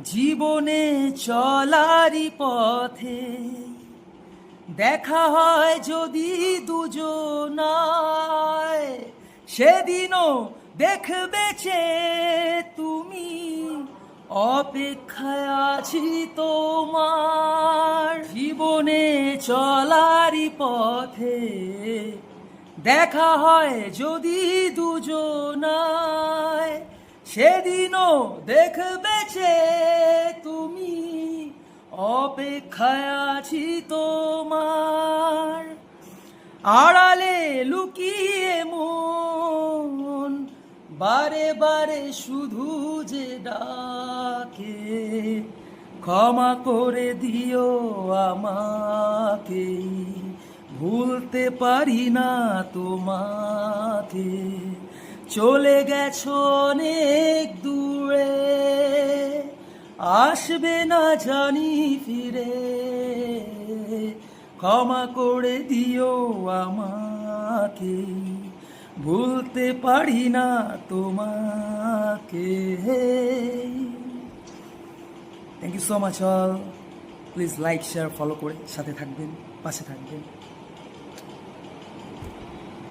জীবনে চলারই পথে দেখা হয় যদি দুজনায়, সেদিনও দেখবে যে তুমি, অপেক্ষায় আছি তোমার। জীবনে চলারই পথে দেখা হয় যদি দুজনায়, সেদিনও দেখবে যে তুমি, অপেক্ষায় আছি তোমার। আড়ালে লুকিয়ে মন বারে বারে শুধু যে ডাকে, ক্ষমা করে দিও আমাকে, ভুলতে পারি না তোমাকে। চলে গেছো অনেক দূরে, আসবে না জানি ফিরে, ক্ষমা করে দিও আমাকে, ভুলতে পারি না তোমাকে। Thank you so much all. Please like share follow করে সাথে থাকবেন, পাশে থাকবেন।